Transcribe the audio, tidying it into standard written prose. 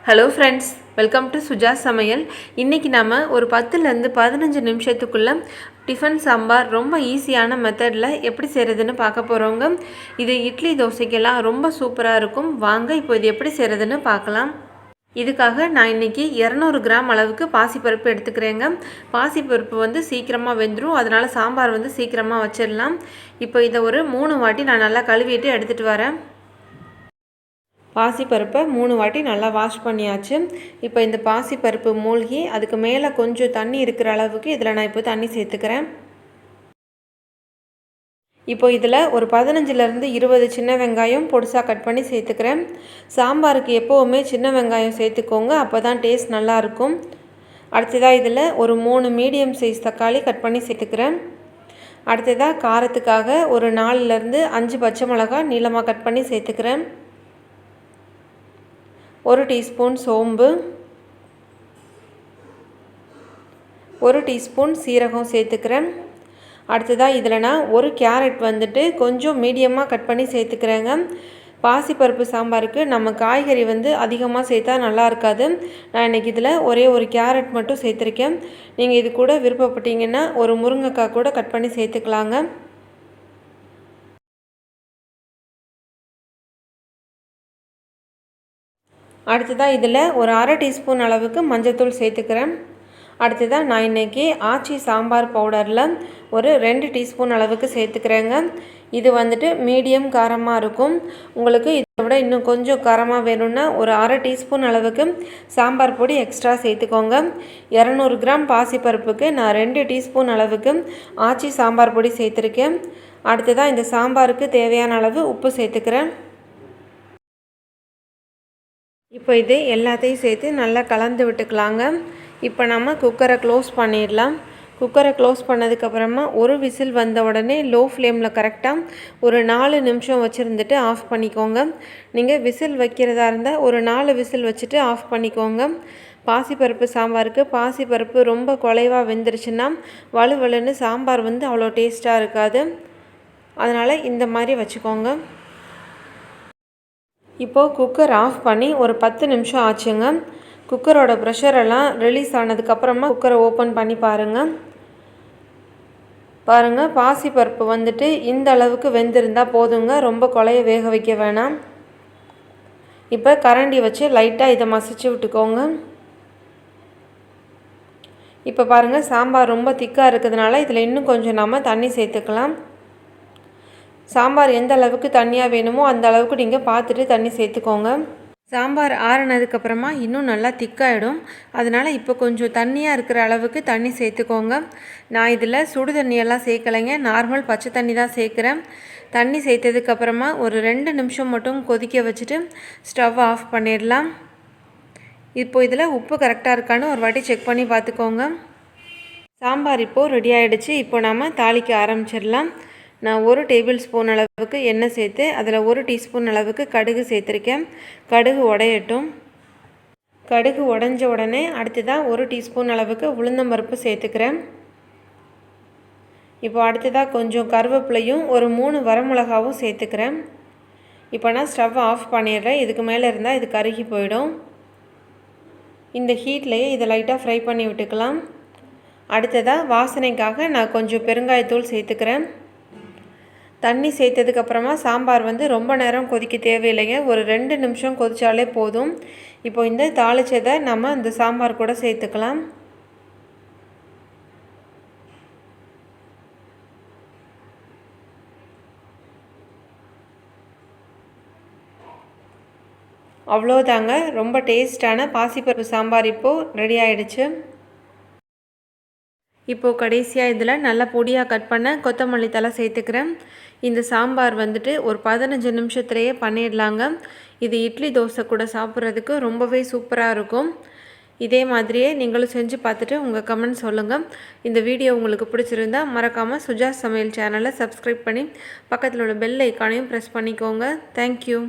Hello friends, welcome to Suja Samayal. இன்றைக்கி நம்ம ஒரு 10லேருந்து 15 நிமிஷத்துக்குள்ளே டிஃபன் சாம்பார் ரொம்ப ஈஸியான மெத்தடில் எப்படி செய்கிறதுன்னு பார்க்க போகிறோங்க. இது இட்லி தோசைக்கெல்லாம் ரொம்ப சூப்பராக இருக்கும். வாங்க இப்போ இது எப்படி செய்கிறதுன்னு பார்க்கலாம். இதுக்காக நான் இன்றைக்கி 200 கிராம் அளவுக்கு பாசிப்பருப்பு எடுத்துக்கிறேங்க. பாசிப்பருப்பு வந்து சீக்கிரமாக வெந்துடும், அதனால் சாம்பார் வந்து சீக்கிரமாக வச்சிடலாம். இப்போ இதை ஒரு 3 வாட்டி நான் நல்லா கழுவிட்டு எடுத்துகிட்டு வரேன். பாசிப்பருப்பை 3 வாட்டி நல்லா வாஷ் பண்ணியாச்சு. இப்போ இந்த பாசிப்பருப்பு மூழ்கி அதுக்கு மேலே கொஞ்சம் தண்ணி இருக்கிற அளவுக்கு இதில் நான் இப்போ தண்ணி சேர்த்துக்கிறேன். இப்போ இதில் ஒரு 15லேருந்து 20 சின்ன வெங்காயம் பொடிசாக கட் பண்ணி சேர்த்துக்கிறேன். சாம்பாருக்கு எப்போவுமே சின்ன வெங்காயம் சேர்த்துக்கோங்க, அப்போ தான் டேஸ்ட் நல்லாயிருக்கும். அடுத்ததாக இதில் ஒரு 3 மீடியம் சைஸ் தக்காளி கட் பண்ணி சேர்த்துக்கிறேன். அடுத்ததாக காரத்துக்காக ஒரு 4லேருந்து 5 பச்சை மிளகாய் நீளமாக கட் பண்ணி சேர்த்துக்கிறேன். 1 டீஸ்பூன் சோம்பு, 1 டீஸ்பூன் சீரகம் சேர்த்துக்கிறேன். அடுத்ததாக இதில் நான் ஒரு கேரட் வந்துட்டு கொஞ்சம் மீடியமாக கட் பண்ணி சேர்த்துக்கிறேங்க. பாசிப்பருப்பு சாம்பாருக்கு நம்ம காய்கறி வந்து அதிகமாக சேர்த்தா நல்லா இருக்காது. நான் இன்றைக்கி இதில் ஒரே ஒரு கேரட் மட்டும் சேர்த்துருக்கேன். நீங்கள் இது கூட விருப்பப்பட்டீங்கன்னா ஒரு முருங்கைக்காய் கூட கட் பண்ணி சேர்த்துக்கலாங்க. அடுத்ததாக இதில் ஒரு 1/2 டீஸ்பூன் அளவுக்கு மஞ்சள்தூள் சேர்த்துக்கிறேன். அடுத்ததாக நான் இன்றைக்கி ஆச்சி சாம்பார் பவுடரில் ஒரு 2 டீஸ்பூன் அளவுக்கு சேர்த்துக்கிறேங்க. இது வந்துட்டு மீடியம் காரமாக இருக்கும். உங்களுக்கு இதை விட இன்னும் கொஞ்சம் காரமாக வேணும்னா ஒரு 1/2 டீஸ்பூன் அளவுக்கு சாம்பார் பொடி எக்ஸ்ட்ரா சேர்த்துக்கோங்க. 200 கிராம் பாசிப்பருப்புக்கு நான் 2 டீஸ்பூன் அளவுக்கு ஆச்சி சாம்பார் பொடி சேர்த்துருக்கேன். அடுத்ததாக இந்த சாம்பாருக்கு தேவையான அளவு உப்பு சேர்த்துக்கிறேன். இப்போ இது எல்லாத்தையும் சேர்த்து நல்லா கலந்து விட்டுக்கலாங்க. இப்போ நம்ம குக்கரை க்ளோஸ் பண்ணிடலாம். குக்கரை க்ளோஸ் பண்ணதுக்கப்புறமா ஒரு விசில் வந்த உடனே லோ ஃப்ளேமில் கரெக்டாக ஒரு 4 நிமிஷம் வச்சுருந்துட்டு ஆஃப் பண்ணிக்கோங்க. நீங்கள் விசில் வைக்கிறதா இருந்தால் ஒரு 4 விசில் வச்சுட்டு ஆஃப் பண்ணிக்கோங்க. பாசிப்பருப்பு சாம்பாருக்கு பாசிப்பருப்பு ரொம்ப குலைவாக வெந்துருச்சுன்னா வலுவலுன்னு சாம்பார் வந்து அவ்வளோ டேஸ்ட்டாக இருக்காது. அதனால் இந்த மாதிரி வச்சுக்கோங்க. இப்போது குக்கர் ஆஃப் பண்ணி ஒரு 10 நிமிஷம் ஆச்சுங்க. குக்கரோட ப்ரெஷரெல்லாம் ரிலீஸ் ஆனதுக்கப்புறமா குக்கரை ஓப்பன் பண்ணி பாருங்கள். பாசிப்பருப்பு வந்துட்டு இந்த அளவுக்கு வெந்திருந்தால் போதுங்க, ரொம்ப குழைய வேக வைக்க வேணாம். இப்போ கரண்டி வச்சு லைட்டாக இதை மசிச்சு விட்டுக்கோங்க. இப்போ பாருங்கள், சாம்பார் ரொம்ப திக்காக இருக்கிறதுனால இதில் இன்னும் கொஞ்சம் நாம் தண்ணி சேர்த்துக்கலாம். சாம்பார் எந்த அளவுக்கு தண்ணியாக வேணுமோ அந்த அளவுக்கு நீங்கள் பார்த்துட்டு தண்ணி சேர்த்துக்கோங்க. சாம்பார் ஆறுனதுக்கப்புறமா இன்னும் நல்லா திக்காயிடும். அதனால் இப்போ கொஞ்சம் தண்ணியாக இருக்கிற அளவுக்கு தண்ணி சேர்த்துக்கோங்க. நான் இதில் சுடு தண்ணியெல்லாம் சேர்க்கலைங்க, நார்மல் பச்சை தண்ணி தான் சேர்க்குறேன். தண்ணி சேர்த்ததுக்கப்புறமா ஒரு 2 நிமிஷம் மட்டும் கொதிக்க வச்சுட்டு ஸ்டவ் ஆஃப் பண்ணிடலாம். இப்போ இதில் உப்பு கரெக்டாக இருக்கான்னு ஒரு வாட்டி செக் பண்ணி பார்த்துக்கோங்க. சாம்பார் இப்போது ரெடி ஆகிடுச்சு. இப்போ நம்ம தாளிக்க ஆரம்பிச்சிடலாம். நான் 1 டேபிள் ஸ்பூன் அளவுக்கு எண்ணெய் சேர்த்து அதில் 1 டீஸ்பூன் அளவுக்கு கடுகு சேர்த்துருக்கேன். கடுகு உடையட்டும். கடுகு உடஞ்ச உடனே அடுத்ததாக 1 டீஸ்பூன் அளவுக்கு உளுந்தம்பருப்பு சேர்த்துக்கிறேன். இப்போ அடுத்ததாக கொஞ்சம் கருவேப்பிலையும் ஒரு 3 வரமிளகாவும் சேர்த்துக்கிறேன். இப்போ நான் ஸ்டவ் ஆஃப் பண்ணிடுறேன். இதுக்கு மேலே இருந்தால் இது கருகி போயிடும். இந்த ஹீட்லேயே இதை லைட்டாக ஃப்ரை பண்ணி விட்டுக்கலாம். அடுத்ததாக வாசனைக்காக நான் கொஞ்சம் பெருங்காயத்தூள் சேர்த்துக்கிறேன். தண்ணி சேர்த்ததுக்கப்புறமா சாம்பார் வந்து ரொம்ப நேரம் கொதிக்க தேவையில்லைங்க, ஒரு 2 நிமிஷம் கொதித்தாலே போதும். இப்போ இந்த தாளிச்சதை நம்ம இந்த சாம்பார் கூட சேர்த்துக்கலாம். அவ்வளோதாங்க, ரொம்ப டேஸ்டான பாசிப்பருப்பு சாம்பார் இப்போது ரெடி ஆகிடுச்சு. இப்போது கடைசியாக இதில் நல்லா பொடியாக கட் பண்ண கொத்தமல்லி தழை சேர்த்துக்கிறேன். இந்த சாம்பார் வந்துட்டு ஒரு 15 நிமிஷத்துலேயே பண்ணிடலாங்க. இது இட்லி தோசை கூட சாப்பிட்றதுக்கு ரொம்பவே சூப்பராக இருக்கும். இதே மாதிரியே நீங்களும் செஞ்சு பார்த்துட்டு உங்கள் கமெண்ட் சொல்லுங்கள். இந்த வீடியோ உங்களுக்கு பிடிச்சிருந்தா மறக்காமல் சுஜா சமையல் சேனலை சப்ஸ்கிரைப் பண்ணி பக்கத்தில் உள்ள பெல் ஐக்கானையும் ப்ரெஸ் பண்ணிக்கோங்க. தேங்க்யூ.